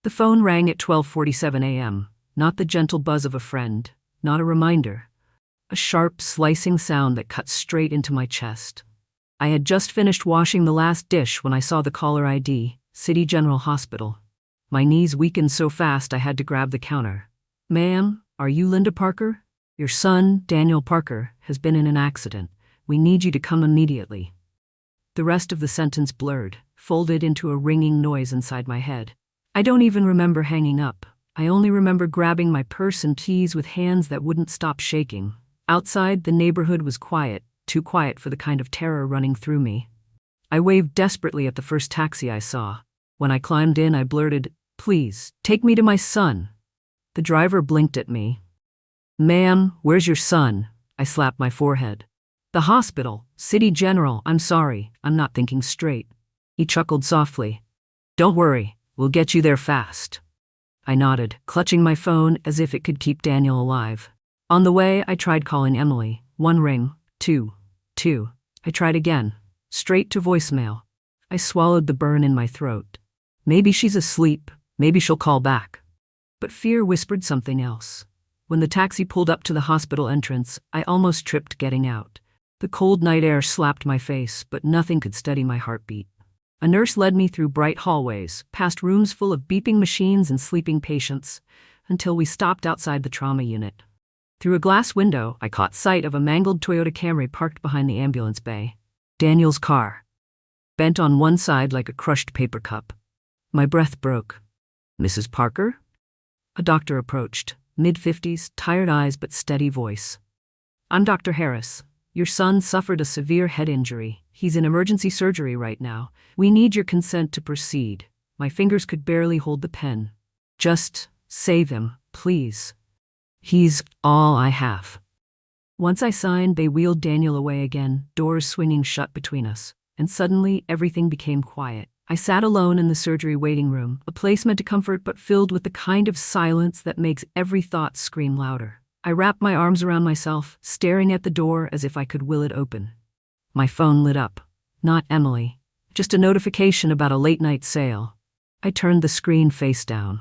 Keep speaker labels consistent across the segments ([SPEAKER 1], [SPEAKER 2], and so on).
[SPEAKER 1] The phone rang at 12:47 a.m., not the gentle buzz of a friend, not a reminder. A sharp, slicing sound that cut straight into my chest. I had just finished washing the last dish when I saw the caller ID, City General Hospital. My knees weakened so fast I had to grab the counter. "Ma'am, are you Linda Parker? Your son, Daniel Parker, has been in an accident. We need you to come immediately." The rest of the sentence blurred, folded into a ringing noise inside my head. I don't even remember hanging up. I only remember grabbing my purse and keys with hands that wouldn't stop shaking. Outside, the neighborhood was quiet, too quiet for the kind of terror running through me. I waved desperately at the first taxi I saw. When I climbed in, I blurted, "Please, take me to my son." The driver blinked at me. "Ma'am, where's your son?" I slapped my forehead. "The hospital, City General, I'm sorry, I'm not thinking straight." He chuckled softly. "Don't worry, we'll get you there fast." I nodded, clutching my phone as if it could keep Daniel alive. On the way, I tried calling Emily. 1 ring, 2. I tried again, straight to voicemail. I swallowed the burn in my throat. Maybe she's asleep, maybe she'll call back. But fear whispered something else. When the taxi pulled up to the hospital entrance, I almost tripped getting out. The cold night air slapped my face, but nothing could steady my heartbeat. A nurse led me through bright hallways, past rooms full of beeping machines and sleeping patients, until we stopped outside the trauma unit. Through a glass window, I caught sight of a mangled Toyota Camry parked behind the ambulance bay. Daniel's car, bent on one side like a crushed paper cup. My breath broke. "Mrs. Parker?" A doctor approached, mid-50s, tired eyes but steady voice. "I'm Dr. Harris. Your son suffered a severe head injury. He's in emergency surgery right now. We need your consent to proceed." My fingers could barely hold the pen. "Just save him, please. He's all I have." Once I signed, they wheeled Daniel away again, doors swinging shut between us, and suddenly everything became quiet. I sat alone in the surgery waiting room, a place meant to comfort but filled with the kind of silence that makes every thought scream louder. I wrapped my arms around myself, staring at the door as if I could will it open. My phone lit up. Not Emily. Just a notification about a late-night sale. I turned the screen face down.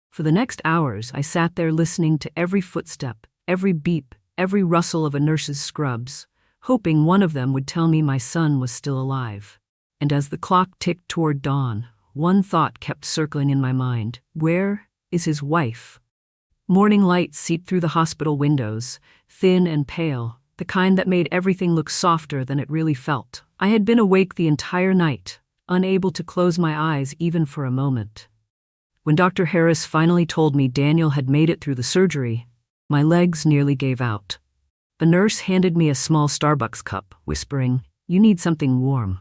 [SPEAKER 1] For the next hours, I sat there listening to every footstep, every beep, every rustle of a nurse's scrubs, hoping one of them would tell me my son was still alive. And as the clock ticked toward dawn, one thought kept circling in my mind. Where is his wife? Morning light seeped through the hospital windows, thin and pale, the kind that made everything look softer than it really felt. I had been awake the entire night, unable to close my eyes even for a moment. When Dr. Harris finally told me Daniel had made it through the surgery, my legs nearly gave out. The nurse handed me a small Starbucks cup, whispering, "You need something warm."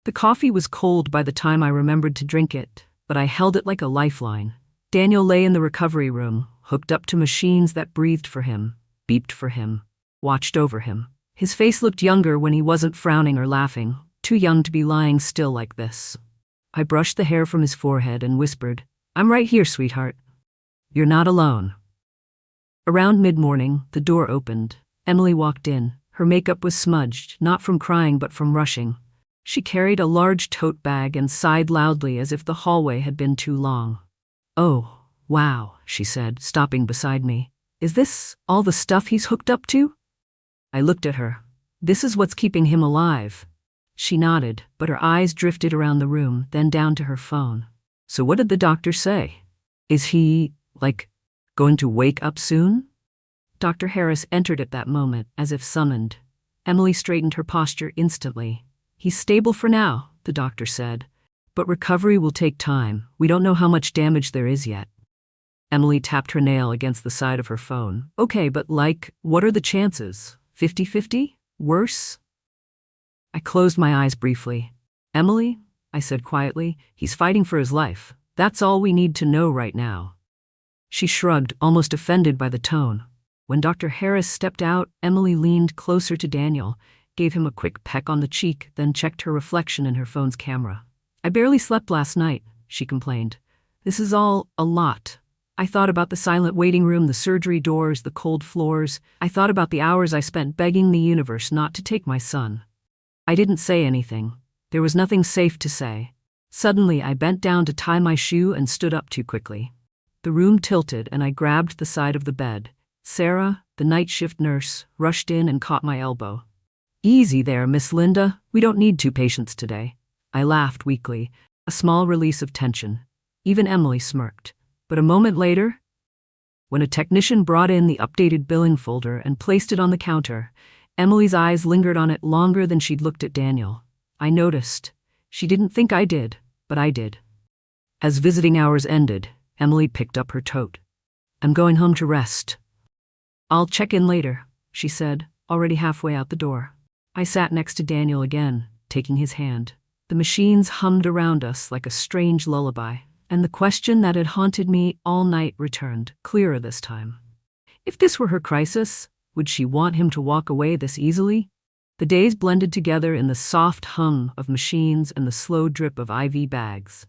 [SPEAKER 1] The coffee was cold by the time I remembered to drink it, but I held it like a lifeline. Daniel lay in the recovery room, hooked up to machines that breathed for him, beeped for him, watched over him. His face looked younger when he wasn't frowning or laughing, too young to be lying still like this. I brushed the hair from his forehead and whispered, "I'm right here, sweetheart. You're not alone." Around mid-morning, the door opened. Emily walked in. Her makeup was smudged, not from crying but from rushing. She carried a large tote bag and sighed loudly as if the hallway had been too long. "Oh, wow," she said, stopping beside me. "Is this all the stuff he's hooked up to?" I looked at her. "This is what's keeping him alive." She nodded, but her eyes drifted around the room, then down to her phone. "So what did the doctor say? Is he, going to wake up soon?" Dr. Harris entered at that moment, as if summoned. Emily straightened her posture instantly. "He's stable for now," the doctor said. "But recovery will take time. We don't know how much damage there is yet." Emily tapped her nail against the side of her phone. "Okay, but what are the chances? 50-50? Worse?" I closed my eyes briefly. "Emily," I said quietly, "he's fighting for his life. That's all we need to know right now." She shrugged, almost offended by the tone. When Dr. Harris stepped out, Emily leaned closer to Daniel, gave him a quick peck on the cheek, then checked her reflection in her phone's camera. "I barely slept last night," she complained. "This is all a lot. I thought about the silent waiting room, the surgery doors, the cold floors. I thought about the hours I spent begging the universe not to take my son. I didn't say anything. There was nothing safe to say. Suddenly, I bent down to tie my shoe and stood up too quickly. The room tilted and I grabbed the side of the bed. Sarah, the night shift nurse, rushed in and caught my elbow. "Easy there, Miss Linda. We don't need 2 patients today." I laughed weakly, a small release of tension. Even Emily smirked. But a moment later, when a technician brought in the updated billing folder and placed it on the counter, Emily's eyes lingered on it longer than she'd looked at Daniel. I noticed. She didn't think I did, but I did. As visiting hours ended, Emily picked up her tote. "I'm going home to rest." "I'll check in later," she said, already halfway out the door. I sat next to Daniel again, taking his hand. The machines hummed around us like a strange lullaby, and the question that had haunted me all night returned, clearer this time. If this were her crisis, would she want him to walk away this easily? The days blended together in the soft hum of machines and the slow drip of IV bags.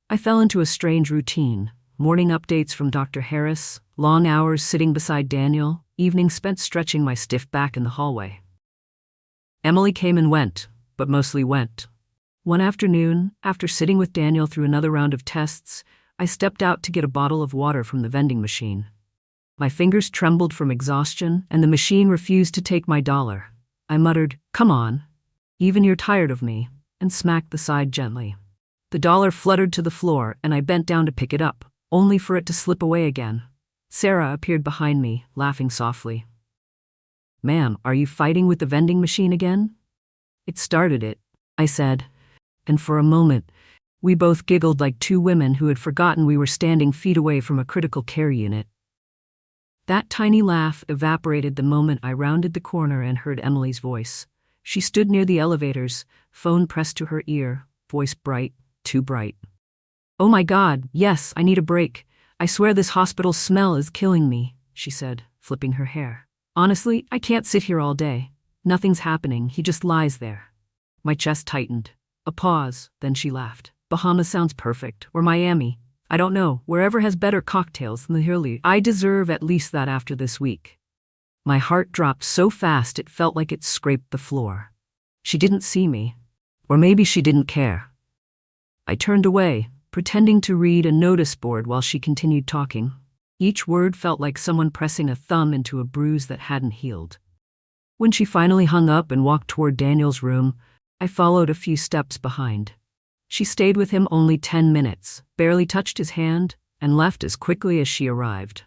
[SPEAKER 1] I fell into a strange routine. Morning updates from Dr. Harris, long hours sitting beside Daniel, evenings spent stretching my stiff back in the hallway. Emily came and went, but mostly went. One afternoon, after sitting with Daniel through another round of tests, I stepped out to get a bottle of water from the vending machine. My fingers trembled from exhaustion, and the machine refused to take my dollar. I muttered, "Come on, even you're tired of me," and smacked the side gently. The dollar fluttered to the floor, and I bent down to pick it up, only for it to slip away again. Sarah appeared behind me, laughing softly. "Ma'am, are you fighting with the vending machine again?" "It started it," I said, and for a moment, we both giggled like 2 women who had forgotten we were standing feet away from a critical care unit. That tiny laugh evaporated the moment I rounded the corner and heard Emily's voice. She stood near the elevators, phone pressed to her ear, voice bright, too bright. "Oh my God, yes, I need a break. I swear this hospital smell is killing me," she said, flipping her hair. "Honestly, I can't sit here all day. Nothing's happening, he just lies there." My chest tightened. A pause, then she laughed. "Bahamas sounds perfect, or Miami. I don't know, wherever has better cocktails than the Hurley. I deserve at least that after this week." My heart dropped so fast it felt like it scraped the floor. She didn't see me. Or maybe she didn't care. I turned away, pretending to read a notice board while she continued talking. Each word felt like someone pressing a thumb into a bruise that hadn't healed. When she finally hung up and walked toward Daniel's room, I followed a few steps behind. She stayed with him only 10 minutes, barely touched his hand, and left as quickly as she arrived.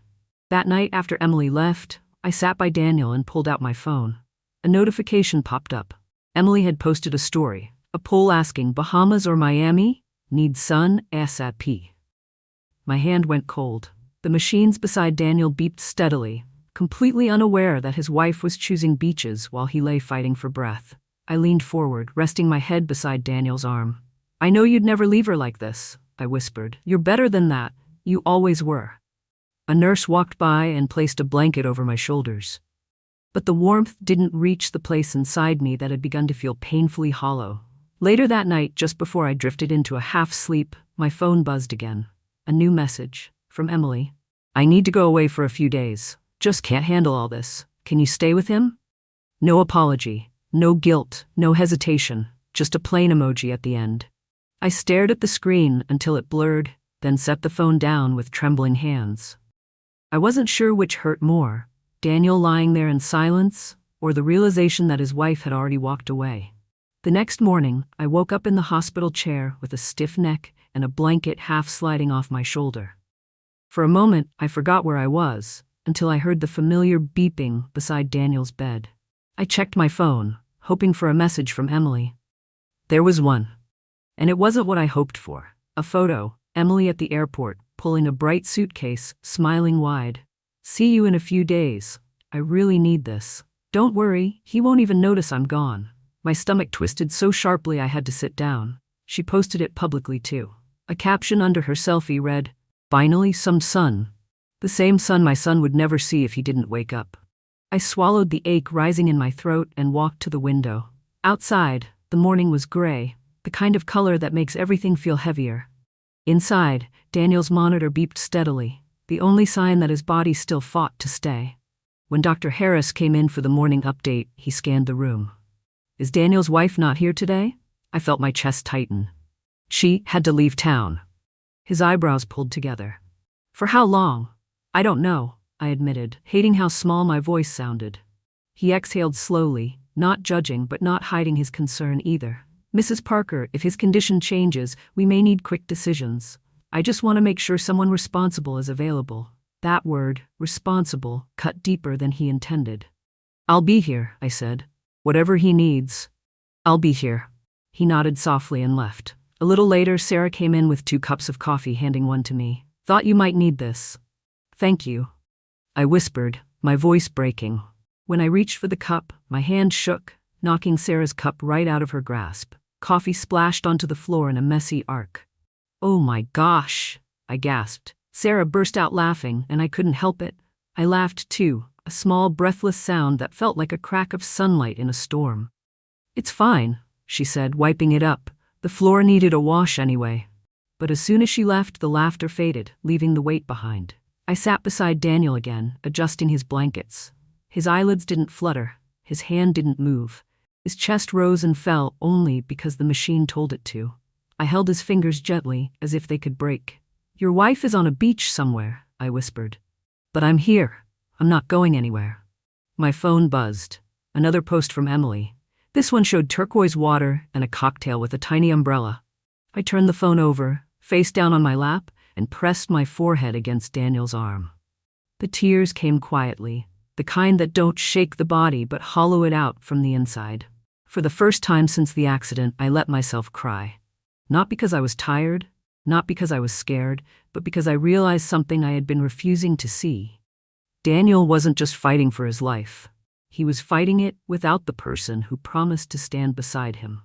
[SPEAKER 1] That night after Emily left, I sat by Daniel and pulled out my phone. A notification popped up. Emily had posted a story, a poll asking, "Bahamas or Miami? Need sun ASAP." My hand went cold. The machines beside Daniel beeped steadily, completely unaware that his wife was choosing beaches while he lay fighting for breath. I leaned forward, resting my head beside Daniel's arm. "I know you'd never leave her like this," I whispered. "You're better than that. You always were." A nurse walked by and placed a blanket over my shoulders. But the warmth didn't reach the place inside me that had begun to feel painfully hollow. Later that night, just before I drifted into a half-sleep, my phone buzzed again. A new message, from Emily. "I need to go away for a few days. Just can't handle all this. Can you stay with him?" No apology, no guilt, no hesitation, just a plain emoji at the end. I stared at the screen until it blurred, then set the phone down with trembling hands. I wasn't sure which hurt more, Daniel lying there in silence, or the realization that his wife had already walked away. The next morning, I woke up in the hospital chair with a stiff neck and a blanket half sliding off my shoulder. For a moment, I forgot where I was, until I heard the familiar beeping beside Daniel's bed. I checked my phone, hoping for a message from Emily. There was one. And it wasn't what I hoped for. A photo, Emily at the airport, pulling a bright suitcase, smiling wide. "See you in a few days. I really need this. Don't worry, he won't even notice I'm gone." My stomach twisted so sharply I had to sit down. She posted it publicly too. A caption under her selfie read, "Finally some sun." The same sun my son would never see if he didn't wake up. I swallowed the ache rising in my throat and walked to the window. Outside, the morning was gray, the kind of color that makes everything feel heavier. Inside, Daniel's monitor beeped steadily, the only sign that his body still fought to stay. When Dr. Harris came in for the morning update, he scanned the room. "Is Daniel's wife not here today?" I felt my chest tighten. She had to leave town. His eyebrows pulled together. For how long? I don't know, I admitted, hating how small my voice sounded. He exhaled slowly, not judging but not hiding his concern either. Mrs. Parker, if his condition changes, we may need quick decisions. I just want to make sure someone responsible is available. That word, responsible, cut deeper than he intended. I'll be here, I said. Whatever he needs. I'll be here. He nodded softly and left. A little later, Sarah came in with 2 cups of coffee, handing one to me. Thought you might need this. Thank you, I whispered, my voice breaking. When I reached for the cup, my hand shook, knocking Sarah's cup right out of her grasp. Coffee splashed onto the floor in a messy arc. Oh my gosh, I gasped. Sarah burst out laughing, and I couldn't help it. I laughed too, a small breathless sound that felt like a crack of sunlight in a storm. It's fine, she said, wiping it up. The floor needed a wash anyway. But as soon as she left, the laughter faded, leaving the weight behind. I sat beside Daniel again, adjusting his blankets. His eyelids didn't flutter, his hand didn't move. His chest rose and fell only because the machine told it to. I held his fingers gently, as if they could break. Your wife is on a beach somewhere, I whispered. But I'm here. I'm not going anywhere. My phone buzzed. Another post from Emily. This one showed turquoise water and a cocktail with a tiny umbrella. I turned the phone over, face down on my lap, and pressed my forehead against Daniel's arm. The tears came quietly, the kind that don't shake the body but hollow it out from the inside. For the first time since the accident, I let myself cry. Not because I was tired, not because I was scared, but because I realized something I had been refusing to see. Daniel wasn't just fighting for his life. He was fighting it without the person who promised to stand beside him.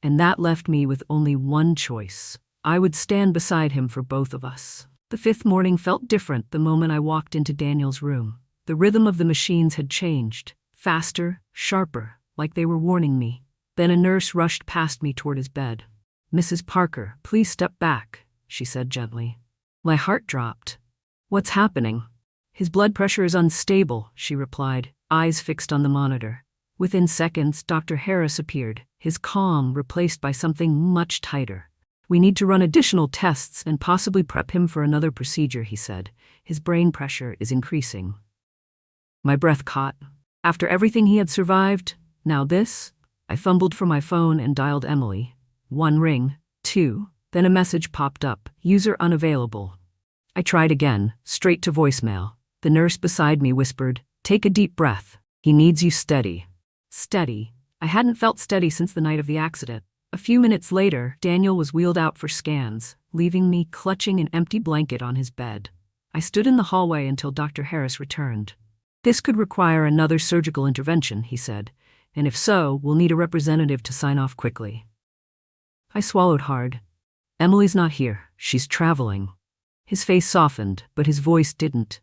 [SPEAKER 1] And that left me with only one choice. I would stand beside him for both of us. The 5th morning felt different the moment I walked into Daniel's room. The rhythm of the machines had changed, faster, sharper, like they were warning me. Then a nurse rushed past me toward his bed. Mrs. Parker, please step back, she said gently. My heart dropped. What's happening? His blood pressure is unstable, she replied, eyes fixed on the monitor. Within seconds, Dr. Harris appeared, his calm replaced by something much tighter. We need to run additional tests and possibly prep him for another procedure, he said. His brain pressure is increasing. My breath caught. After everything he had survived, now this? I fumbled for my phone and dialed Emily. 1 ring, 2, then a message popped up, user unavailable. I tried again, straight to voicemail. The nurse beside me whispered, take a deep breath. He needs you steady. Steady. I hadn't felt steady since the night of the accident. A few minutes later, Daniel was wheeled out for scans, leaving me clutching an empty blanket on his bed. I stood in the hallway until Dr. Harris returned. This could require another surgical intervention, he said, and if so, we'll need a representative to sign off quickly. I swallowed hard. Emily's not here. She's traveling. His face softened, but his voice didn't.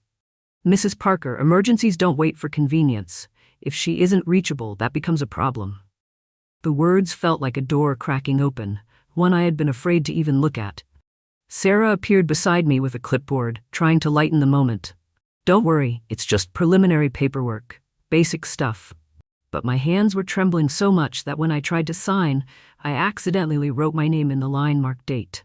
[SPEAKER 1] Mrs. Parker, emergencies don't wait for convenience. If she isn't reachable, that becomes a problem. The words felt like a door cracking open, one I had been afraid to even look at. Sarah appeared beside me with a clipboard, trying to lighten the moment. Don't worry, it's just preliminary paperwork, basic stuff. But my hands were trembling so much that when I tried to sign, I accidentally wrote my name in the line marked date.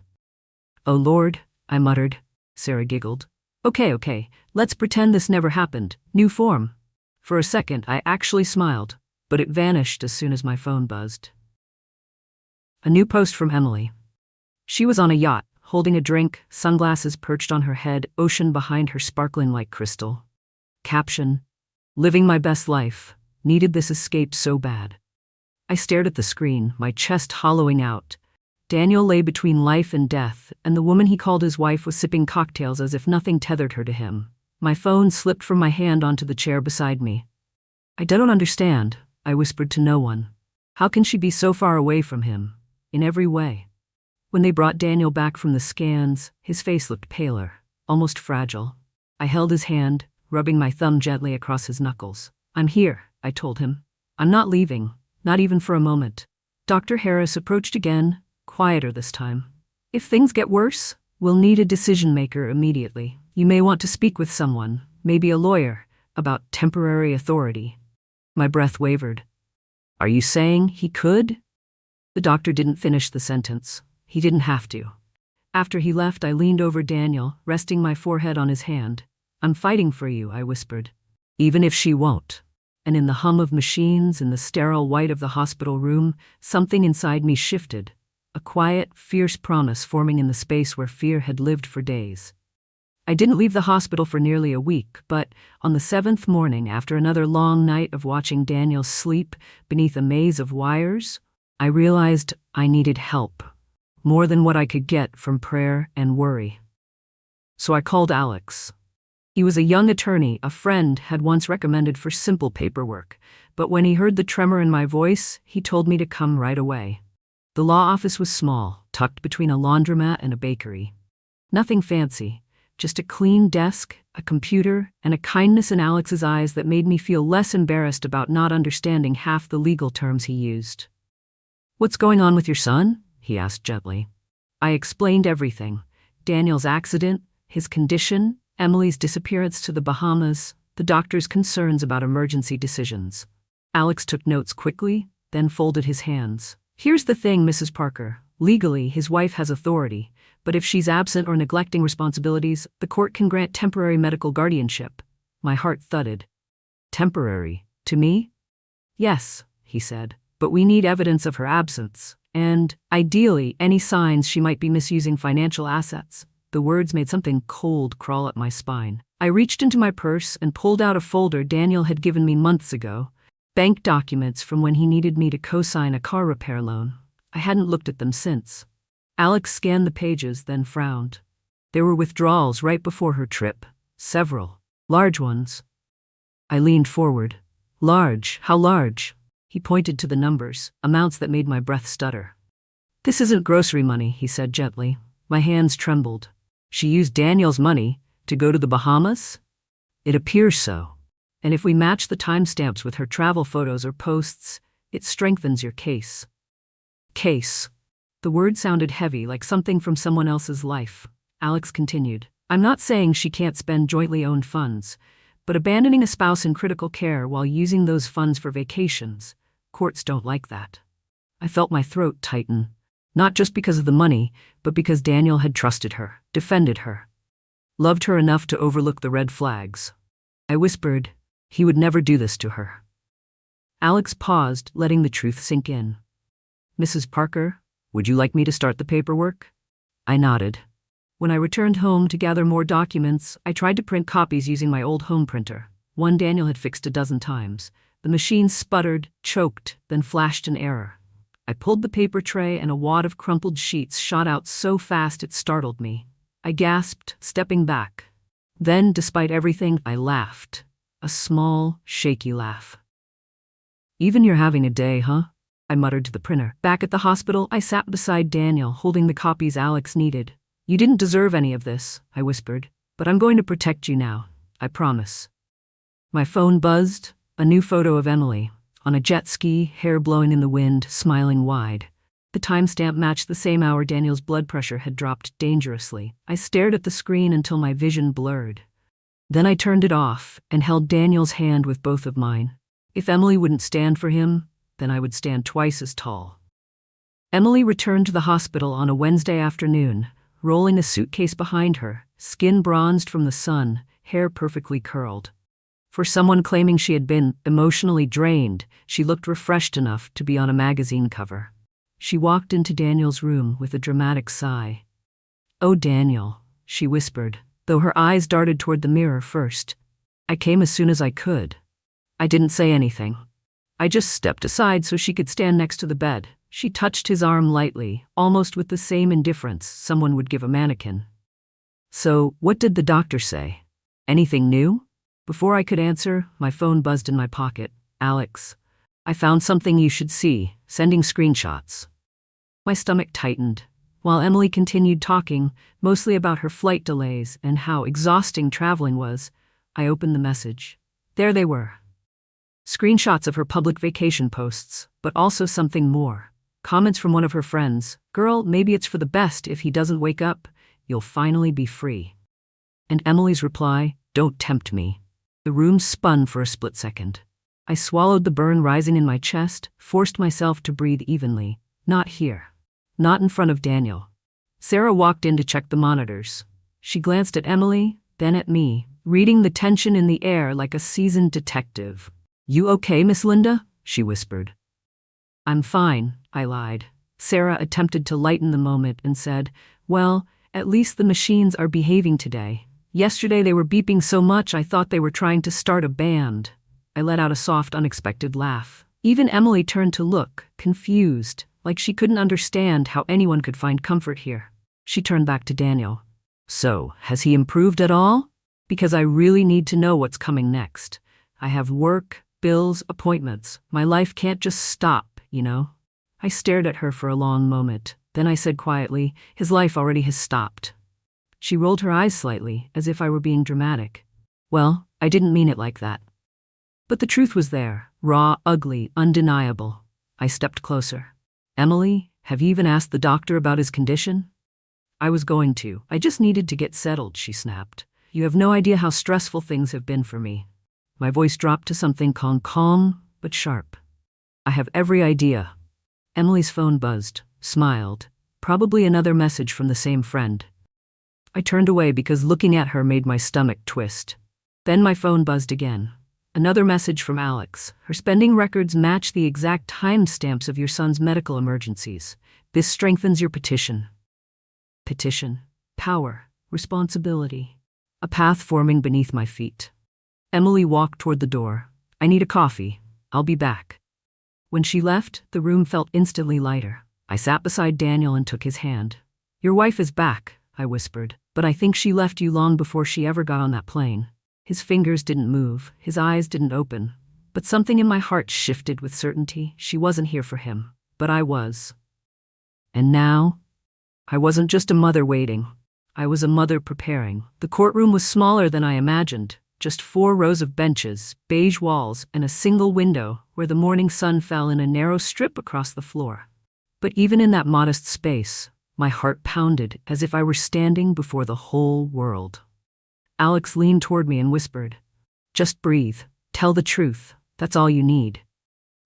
[SPEAKER 1] Oh Lord, I muttered. Sarah giggled. Okay, let's pretend this never happened. New form. For a second, I actually smiled, but it vanished as soon as my phone buzzed. A new post from Emily. She was on a yacht, holding a drink, sunglasses perched on her head, ocean behind her sparkling like crystal. Caption, living my best life. Needed this escape so bad. I stared at the screen, my chest hollowing out. Daniel lay between life and death, and the woman he called his wife was sipping cocktails as if nothing tethered her to him. My phone slipped from my hand onto the chair beside me. I don't understand, I whispered to no one. How can she be so far away from him? In every way. When they brought Daniel back from the scans, his face looked paler, almost fragile. I held his hand, rubbing my thumb gently across his knuckles. I'm here, I told him. I'm not leaving, not even for a moment. Dr. Harris approached again, quieter this time. If things get worse, we'll need a decision maker immediately. You may want to speak with someone, maybe a lawyer, about temporary authority. My breath wavered. Are you saying he could? The doctor didn't finish the sentence. He didn't have to. After he left, I leaned over Daniel, resting my forehead on his hand. I'm fighting for you, I whispered. Even if she won't. And in the hum of machines, in the sterile white of the hospital room, something inside me shifted. A quiet, fierce promise forming in the space where fear had lived for days. I didn't leave the hospital for nearly a week, but on the 7th morning, after another long night of watching Daniel sleep beneath a maze of wires, I realized I needed help, more than what I could get from prayer and worry. So I called Alex. He was a young attorney a friend had once recommended for simple paperwork, but when he heard the tremor in my voice, he told me to come right away. The law office was small, tucked between a laundromat and a bakery. Nothing fancy. Just a clean desk, a computer, and a kindness in Alex's eyes that made me feel less embarrassed about not understanding half the legal terms he used. "What's going on with your son?" he asked gently. I explained everything. Daniel's accident, his condition, Emily's disappearance to the Bahamas, the doctor's concerns about emergency decisions. Alex took notes quickly, then folded his hands. "Here's the thing, Mrs. Parker. Legally, his wife has authority. But if she's absent or neglecting responsibilities, the court can grant temporary medical guardianship." My heart thudded. "Temporary? To me?" "Yes," he said, "but we need evidence of her absence, and, ideally, any signs she might be misusing financial assets." The words made something cold crawl up my spine. I reached into my purse and pulled out a folder Daniel had given me months ago, bank documents from when he needed me to co-sign a car repair loan. I hadn't looked at them since. Alex scanned the pages, then frowned. There were withdrawals right before her trip. Several. Large ones. I leaned forward. "Large? How large?" He pointed to the numbers, amounts that made my breath stutter. "This isn't grocery money," he said gently. My hands trembled. "She used Daniel's money to go to the Bahamas?" "It appears so. And if we match the timestamps with her travel photos or posts, it strengthens your case." "Case." The word sounded heavy, like something from someone else's life. Alex continued. "I'm not saying she can't spend jointly owned funds, but abandoning a spouse in critical care while using those funds for vacations, courts don't like that." I felt my throat tighten, not just because of the money, but because Daniel had trusted her, defended her, loved her enough to overlook the red flags. I whispered, he would never do this to her. Alex paused, letting the truth sink in. "Mrs. Parker, would you like me to start the paperwork?" I nodded. When I returned home to gather more documents, I tried to print copies using my old home printer. One Daniel had fixed a dozen times. The machine sputtered, choked, then flashed an error. I pulled the paper tray and a wad of crumpled sheets shot out so fast it startled me. I gasped, stepping back. Then, despite everything, I laughed. A small, shaky laugh. "Even you're having a day, huh?" I muttered to the printer. Back at the hospital, I sat beside Daniel, holding the copies Alex needed. "You didn't deserve any of this," I whispered, "but I'm going to protect you now. I promise." My phone buzzed, a new photo of Emily, on a jet ski, hair blowing in the wind, smiling wide. The timestamp matched the same hour Daniel's blood pressure had dropped dangerously. I stared at the screen until my vision blurred. Then I turned it off and held Daniel's hand with both of mine. If Emily wouldn't stand for him, then I would stand twice as tall. Emily returned to the hospital on a Wednesday afternoon, rolling a suitcase behind her, skin bronzed from the sun, hair perfectly curled. For someone claiming she had been emotionally drained, she looked refreshed enough to be on a magazine cover. She walked into Daniel's room with a dramatic sigh. "Oh, Daniel," she whispered, though her eyes darted toward the mirror first. "I came as soon as I could." I didn't say anything. I just stepped aside so she could stand next to the bed. She touched his arm lightly, almost with the same indifference someone would give a mannequin. "So, what did the doctor say? Anything new?" Before I could answer, my phone buzzed in my pocket. "Alex, I found something you should see, sending screenshots." My stomach tightened. While Emily continued talking, mostly about her flight delays and how exhausting traveling was, I opened the message. There they were. Screenshots of her public vacation posts, but also something more. Comments from one of her friends. "Girl, maybe it's for the best if he doesn't wake up. You'll finally be free." And Emily's reply, "Don't tempt me." The room spun for a split second. I swallowed the burn rising in my chest, forced myself to breathe evenly. Not here. not in front of Daniel. Sarah walked in to check the monitors. She glanced at Emily, then at me, reading the tension in the air like a seasoned detective. "You okay, Miss Linda?" she whispered. "I'm fine," I lied. Sarah attempted to lighten the moment and said, "Well, at least the machines are behaving today. Yesterday they were beeping so much I thought they were trying to start a band." I let out a soft, unexpected laugh. Even Emily turned to look, confused, like she couldn't understand how anyone could find comfort here. She turned back to Daniel. "So, has he improved at all? Because I really need to know what's coming next. I have work, bills, appointments. My life can't just stop, you know?" I stared at her for a long moment. Then I said quietly, "His life already has stopped." She rolled her eyes slightly, as if I were being dramatic. "Well, I didn't mean it like that." But the truth was there, raw, ugly, undeniable. I stepped closer. "Emily, have you even asked the doctor about his condition?" "I was going to. I just needed to get settled," she snapped. "You have no idea how stressful things have been for me." My voice dropped to something calm but sharp. "I have every idea." Emily's phone buzzed, smiled. Probably another message from the same friend. I turned away because looking at her made my stomach twist. Then my phone buzzed again. Another message from Alex. "Her spending records match the exact timestamps of your son's medical emergencies. This strengthens your petition." Petition. Power. Responsibility. A path forming beneath my feet. Emily walked toward the door. "I need a coffee. I'll be back." When she left, the room felt instantly lighter. I sat beside Daniel and took his hand. "Your wife is back," I whispered, "but I think she left you long before she ever got on that plane." His fingers didn't move, his eyes didn't open, but something in my heart shifted with certainty. She wasn't here for him, but I was. And now, I wasn't just a mother waiting. I was a mother preparing. The courtroom was smaller than I imagined. Just 4 rows of benches, beige walls, and a single window where the morning sun fell in a narrow strip across the floor. But even in that modest space, my heart pounded as if I were standing before the whole world. Alex leaned toward me and whispered, "Just breathe. Tell the truth. That's all you need."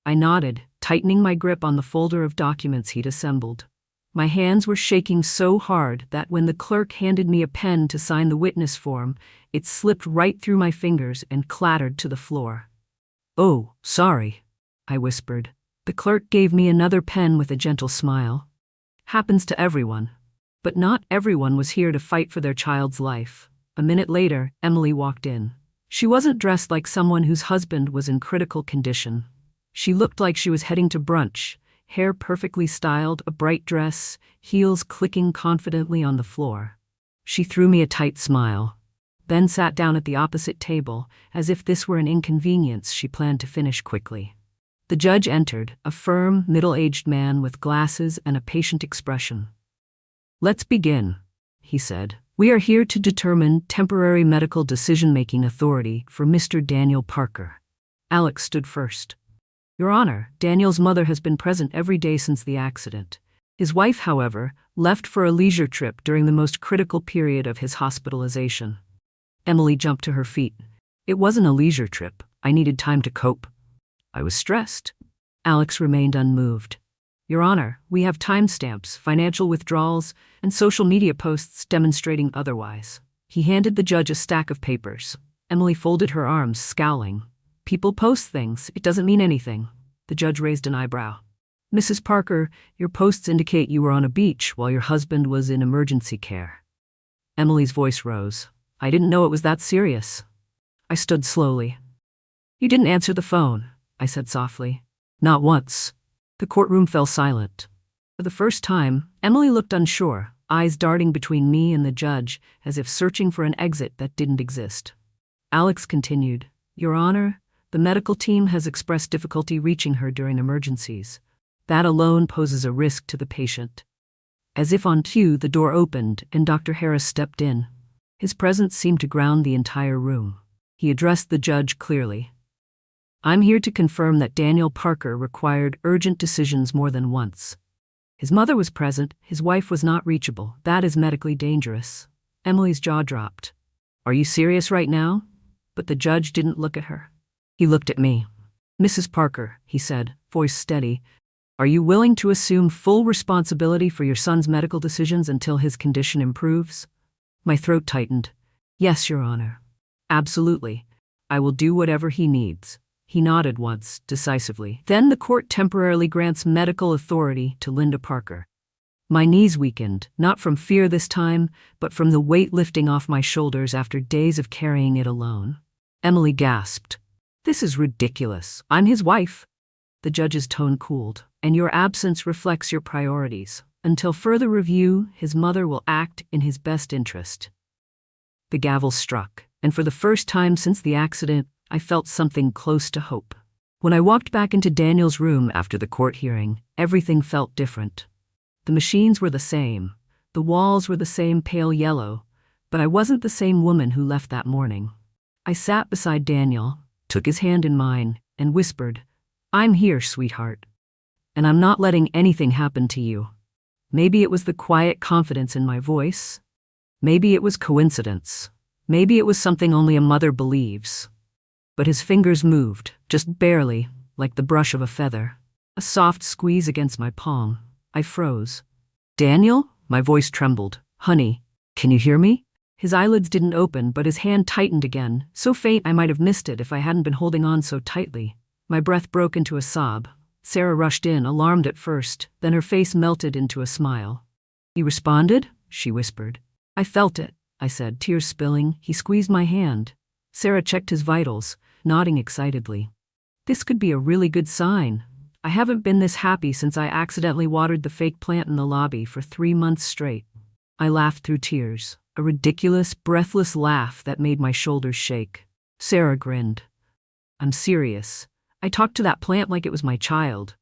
[SPEAKER 1] I nodded, tightening my grip on the folder of documents he'd assembled. My hands were shaking so hard that when the clerk handed me a pen to sign the witness form, it slipped right through my fingers and clattered to the floor. "Oh, sorry," I whispered. The clerk gave me another pen with a gentle smile. "Happens to everyone." But not everyone was here to fight for their child's life. A minute later, Emily walked in. She wasn't dressed like someone whose husband was in critical condition. She looked like she was heading to brunch, hair perfectly styled, a bright dress, heels clicking confidently on the floor. She threw me a tight smile, then sat down at the opposite table, as if this were an inconvenience she planned to finish quickly. The judge entered, a firm, middle-aged man with glasses and a patient expression. "Let's begin," he said. "We are here to determine temporary medical decision-making authority for Mr. Daniel Parker." Alex stood first. "Your Honor, Daniel's mother has been present every day since the accident. His wife, however, left for a leisure trip during the most critical period of his hospitalization." Emily jumped to her feet. "It wasn't a leisure trip. I needed time to cope. I was stressed." Alex remained unmoved. "Your Honor, we have timestamps, financial withdrawals, and social media posts demonstrating otherwise." He handed the judge a stack of papers. Emily folded her arms, scowling. "People post things. It doesn't mean anything." The judge raised an eyebrow. "Mrs. Parker, your posts indicate you were on a beach while your husband was in emergency care." Emily's voice rose. "I didn't know it was that serious." I stood slowly. "You didn't answer the phone," I said softly. "Not once." The courtroom fell silent. For the first time, Emily looked unsure, eyes darting between me and the judge, as if searching for an exit that didn't exist. Alex continued, "Your Honor, the medical team has expressed difficulty reaching her during emergencies. That alone poses a risk to the patient." As if on cue, the door opened and Dr. Harris stepped in. His presence seemed to ground the entire room. He addressed the judge clearly. "I'm here to confirm that Daniel Parker required urgent decisions more than once. His mother was present, his wife was not reachable. That is medically dangerous." Emily's jaw dropped. "Are you serious right now?" But the judge didn't look at her. He looked at me. "Mrs. Parker," he said, voice steady, Are you willing to assume full responsibility for your son's medical decisions until his condition improves? My throat tightened. Yes, Your Honor. Absolutely. I will do whatever he needs. He nodded once, decisively. Then the court temporarily grants medical authority to Linda Parker. My knees weakened, not from fear this time, but from the weight lifting off my shoulders after days of carrying it alone. Emily gasped. This is ridiculous. I'm his wife. The judge's tone cooled. And your absence reflects your priorities. Until further review, his mother will act in his best interest. The gavel struck, and for the first time since the accident, I felt something close to hope. When I walked back into Daniel's room after the court hearing, everything felt different. The machines were the same. The walls were the same pale yellow, but I wasn't the same woman who left that morning. I sat beside Daniel, took his hand in mine, and whispered, I'm here, sweetheart. And I'm not letting anything happen to you. Maybe it was the quiet confidence in my voice. Maybe it was coincidence. Maybe it was something only a mother believes. But his fingers moved, just barely, like the brush of a feather. A soft squeeze against my palm. I froze. Daniel? My voice trembled. Honey, can you hear me? His eyelids didn't open, but his hand tightened again, so faint I might have missed it if I hadn't been holding on so tightly. My breath broke into a sob. Sarah rushed in, alarmed at first, then her face melted into a smile. He responded? She whispered. I felt it, I said, tears spilling. He squeezed my hand. Sarah checked his vitals, nodding excitedly. This could be a really good sign. I haven't been this happy since I accidentally watered the fake plant in the lobby for 3 months straight. I laughed through tears, a ridiculous, breathless laugh that made my shoulders shake. Sarah grinned. I'm serious. I talked to that plant like it was my child.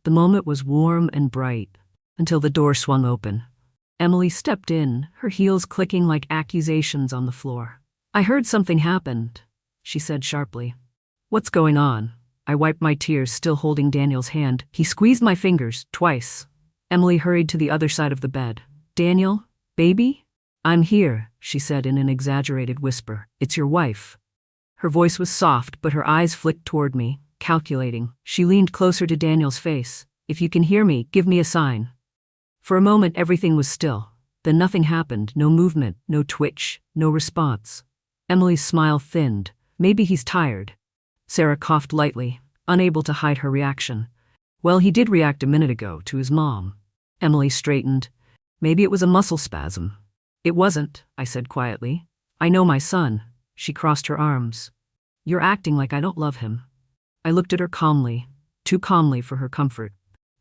[SPEAKER 1] The moment was warm and bright, until the door swung open. Emily stepped in, her heels clicking like accusations on the floor. I heard something happened, she said sharply. What's going on? I wiped my tears, still holding Daniel's hand. He squeezed my fingers, twice. Emily hurried to the other side of the bed. Daniel? Baby? I'm here, she said in an exaggerated whisper. It's your wife. Her voice was soft, but her eyes flicked toward me, calculating. She leaned closer to Daniel's face. If you can hear me, give me a sign. For a moment, everything was still. Then nothing happened, no movement, no twitch, no response. Emily's smile thinned. Maybe he's tired. Sarah coughed lightly, unable to hide her reaction. Well, he did react a minute ago to his mom. Emily straightened. Maybe it was a muscle spasm. It wasn't, I said quietly. I know my son. She crossed her arms. You're acting like I don't love him. I looked at her calmly, too calmly for her comfort.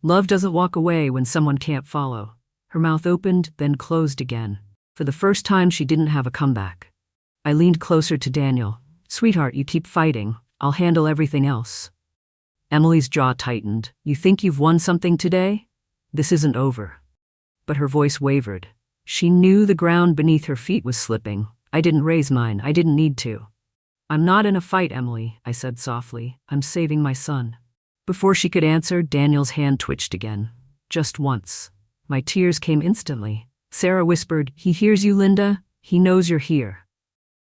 [SPEAKER 1] Love doesn't walk away when someone can't follow. Her mouth opened, then closed again. For the first time, she didn't have a comeback. I leaned closer to Daniel. Sweetheart, you keep fighting. I'll handle everything else. Emily's jaw tightened. You think you've won something today? This isn't over. But her voice wavered. She knew the ground beneath her feet was slipping. I didn't raise mine. I didn't need to. I'm not in a fight, Emily, I said softly. I'm saving my son. Before she could answer, Daniel's hand twitched again. Just once. My tears came instantly. Sarah whispered, He hears you, Linda. He knows you're here.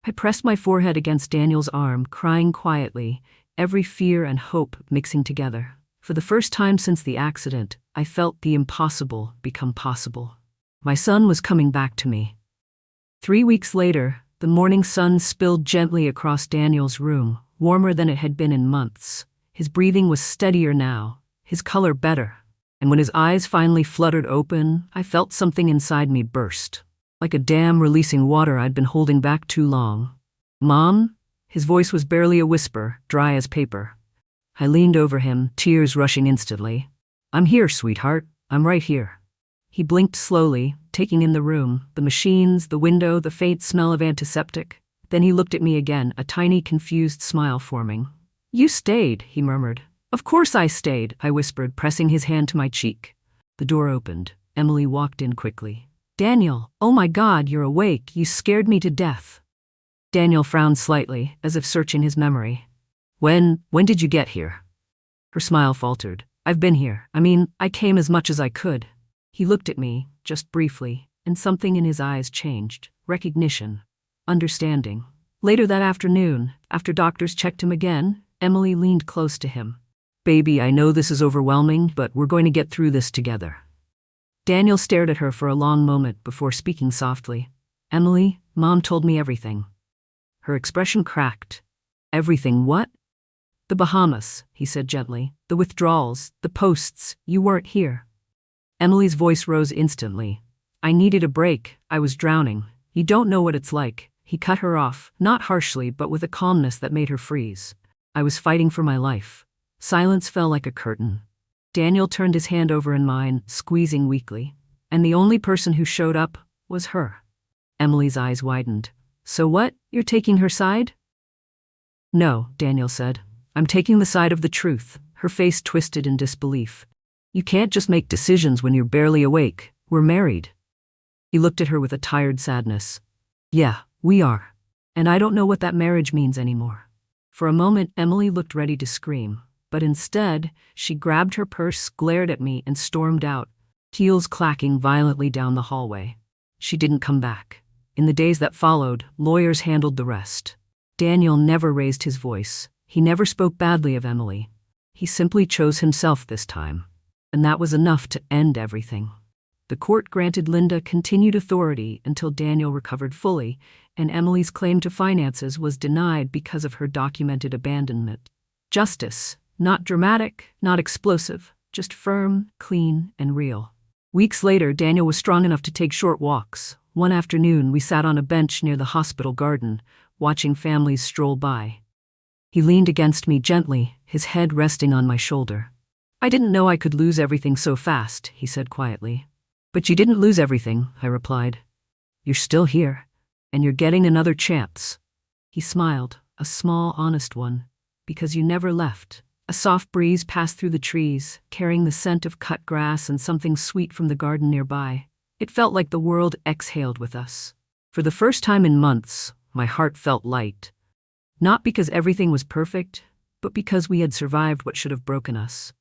[SPEAKER 1] I pressed my forehead against Daniel's arm, crying quietly, every fear and hope mixing together. For the first time since the accident, I felt the impossible become possible. My son was coming back to me. 3 weeks later, the morning sun spilled gently across Daniel's room, warmer than it had been in months. His breathing was steadier now, his color better. And when his eyes finally fluttered open, I felt something inside me burst. Like a dam releasing water I'd been holding back too long. Mom? His voice was barely a whisper, dry as paper. I leaned over him, tears rushing instantly. I'm here, sweetheart. I'm right here. He blinked slowly, taking in the room, the machines, the window, the faint smell of antiseptic. Then he looked at me again, a tiny, confused smile forming. You stayed, he murmured. Of course I stayed, I whispered, pressing his hand to my cheek. The door opened. Emily walked in quickly. Daniel, oh my God, you're awake. You scared me to death. Daniel frowned slightly, as if searching his memory. When did you get here? Her smile faltered. I've been here. I came as much as I could. He looked at me, just briefly, and something in his eyes changed. Recognition. Understanding. Later that afternoon, after doctors checked him again, Emily leaned close to him. Baby, I know this is overwhelming, but we're going to get through this together. Daniel stared at her for a long moment before speaking softly. Emily, Mom told me everything. Her expression cracked. Everything what? The Bahamas, he said gently. The withdrawals, the posts, you weren't here. Emily's voice rose instantly. I needed a break. I was drowning. You don't know what it's like. He cut her off, not harshly, but with a calmness that made her freeze. I was fighting for my life. Silence fell like a curtain. Daniel turned his hand over in mine, squeezing weakly. And the only person who showed up was her. Emily's eyes widened. So what? You're taking her side? No, Daniel said. I'm taking the side of the truth. Her face twisted in disbelief. You can't just make decisions when you're barely awake. We're married. He looked at her with a tired sadness. Yeah, we are. And I don't know what that marriage means anymore. For a moment, Emily looked ready to scream. But instead, she grabbed her purse, glared at me, and stormed out, heels clacking violently down the hallway. She didn't come back. In the days that followed, lawyers handled the rest. Daniel never raised his voice. He never spoke badly of Emily. He simply chose himself this time. And that was enough to end everything. The court granted Linda continued authority until Daniel recovered fully, and Emily's claim to finances was denied because of her documented abandonment. Justice. Not dramatic, not explosive, just firm, clean, and real. Weeks later, Daniel was strong enough to take short walks. One afternoon, we sat on a bench near the hospital garden, watching families stroll by. He leaned against me gently, his head resting on my shoulder. I didn't know I could lose everything so fast, he said quietly. But you didn't lose everything, I replied. You're still here, and you're getting another chance. He smiled, a small, honest one, because you never left. A soft breeze passed through the trees, carrying the scent of cut grass and something sweet from the garden nearby. It felt like the world exhaled with us. For the first time in months, my heart felt light. Not because everything was perfect, but because we had survived what should have broken us.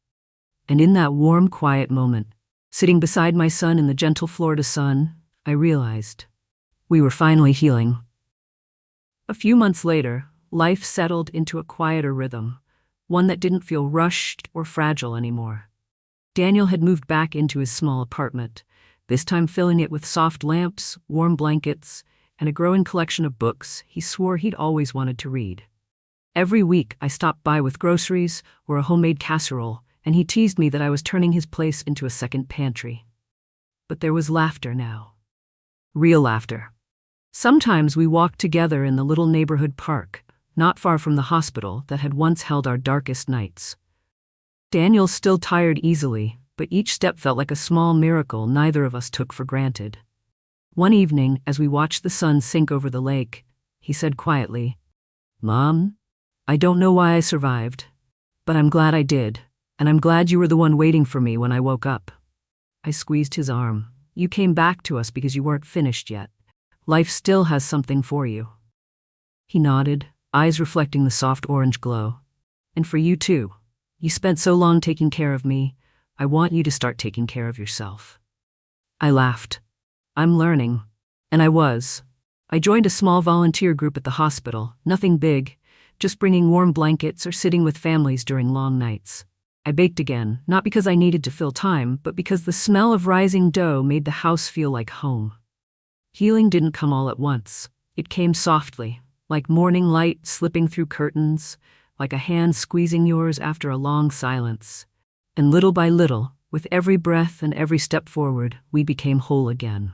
[SPEAKER 1] And in that warm, quiet moment, sitting beside my son in the gentle Florida sun, I realized we were finally healing. A few months later, life settled into a quieter rhythm. One that didn't feel rushed or fragile anymore. Daniel had moved back into his small apartment, this time filling it with soft lamps, warm blankets, and a growing collection of books he swore he'd always wanted to read. Every week, I stopped by with groceries or a homemade casserole, and he teased me that I was turning his place into a second pantry. But there was laughter now. Real laughter. Sometimes we walked together in the little neighborhood park, not far from the hospital that had once held our darkest nights. Daniel still tired easily, but each step felt like a small miracle neither of us took for granted. One evening, as we watched the sun sink over the lake, he said quietly, Mom, I don't know why I survived, but I'm glad I did, and I'm glad you were the one waiting for me when I woke up. I squeezed his arm. You came back to us because you weren't finished yet. Life still has something for you. He nodded, eyes reflecting the soft orange glow. And for you too. You spent so long taking care of me. I want you to start taking care of yourself. I laughed. I'm learning. And I was. I joined a small volunteer group at the hospital, nothing big, just bringing warm blankets or sitting with families during long nights. I baked again, not because I needed to fill time, but because the smell of rising dough made the house feel like home. Healing didn't come all at once. It came softly. Like morning light slipping through curtains, like a hand squeezing yours after a long silence. And little by little, with every breath and every step forward, we became whole again.